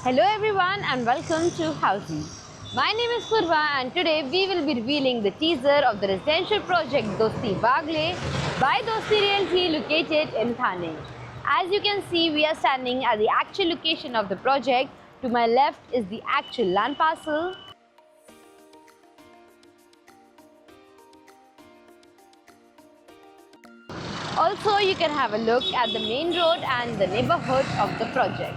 Hello everyone and welcome to Housey. My name is Purva and today we will be revealing the teaser of the residential project Dosti Bagle by Dosti Realty located in Thane. As you can see, we are standing at the actual location of the project. To my left is the actual land parcel. Also, you can have a look at the main road and the neighborhood of the project.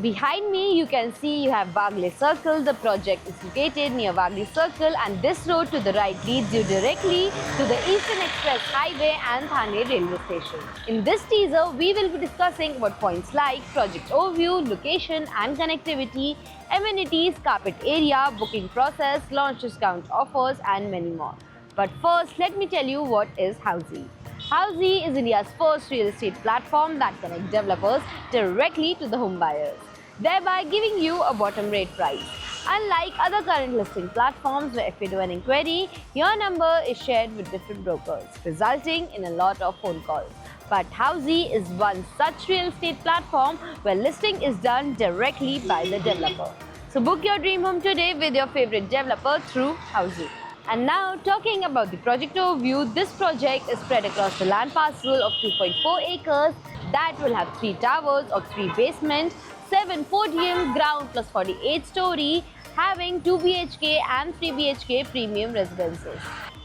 Behind me, you can see you have Bagle Circle. The project is located near Bagle Circle and this road to the right leads you directly to the Eastern Express Highway and Thane railway station. In this teaser, we will be discussing about points like project overview, location and connectivity, amenities, carpet area, booking process, launch discount offers and many more. But first, let me tell you what is Housey. Housey is India's first real estate platform that connects developers directly to the home buyers, thereby giving you a bottom rate price. Unlike other current listing platforms where if you do an inquiry, your number is shared with different brokers, resulting in a lot of phone calls. But Housey is one such real estate platform where listing is done directly by the developer. So book your dream home today with your favorite developer through Housey. And now, talking about the project overview, this project is spread across the land parcel of 2.4 acres that will have 3 towers of 3 basements, 7 podium, ground plus 48 story, having 2 BHK and 3 BHK premium residences.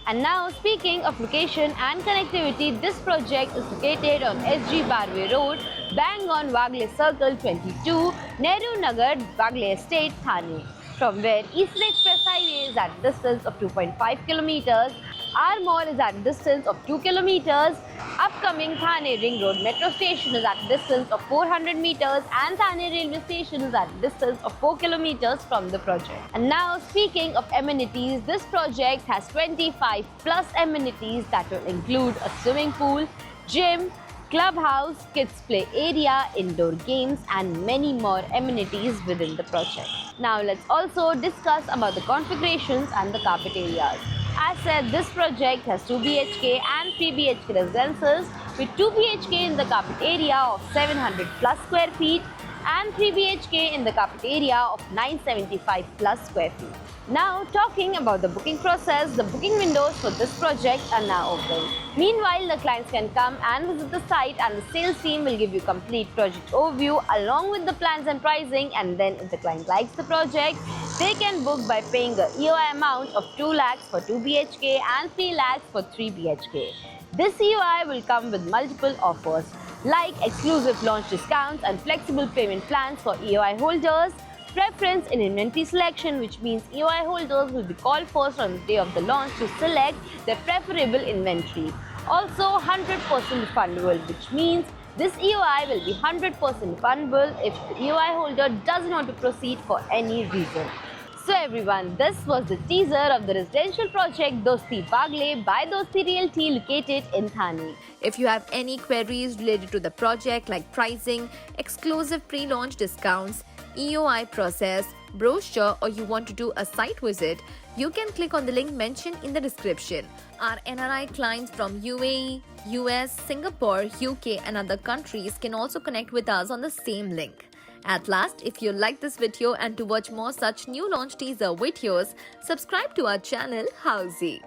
And now, speaking of location and connectivity, this project is located on SG Barwe Road, bang on Bagle Circle 22, Nehru Nagar, Bagle Estate, Thane. From where Eastern Express Highway is at a distance of 2.5 kilometers, our mall is at a distance of 2 kilometers, upcoming Thane Ring Road Metro Station is at a distance of 400 meters and Thane Railway Station is at a distance of 4 kilometers from the project. And now, speaking of amenities, this project has 25 plus amenities that will include a swimming pool, gym, clubhouse, kids play area, indoor games and many more amenities within the project. Now let's also discuss about the configurations and the carpet areas. As said, this project has 2 BHK and 3 BHK residences with 2 BHK in the carpet area of 700 plus square feet and 3 BHK in the carpet area of 975 plus square feet. Now, talking about the booking process, the booking windows for this project are now open. Meanwhile, the clients can come and visit the site and the sales team will give you complete project overview along with the plans and pricing, and then if the client likes the project, they can book by paying a EOI amount of 2 lakhs for 2 BHK and 3 lakhs for 3 BHK. This EOI will come with multiple offers like exclusive launch discounts and flexible payment plans for EOI holders, preference in inventory selection, which means EOI holders will be called first on the day of the launch to select their preferable inventory. Also 100% refundable, which means this EOI will be 100% refundable if the EOI holder doesn't want to proceed for any reason. So everyone, this was the teaser of the residential project Dosti Bagle by Dosti Realty located in Thane. If you have any queries related to the project like pricing, exclusive pre-launch discounts, EOI process, brochure, or you want to do a site visit, you can click on the link mentioned in the description. Our NRI clients from UAE, US, Singapore, UK and other countries can also connect with us on the same link. At last, if you like this video and to watch more such new launch teaser videos, subscribe to our channel Housey.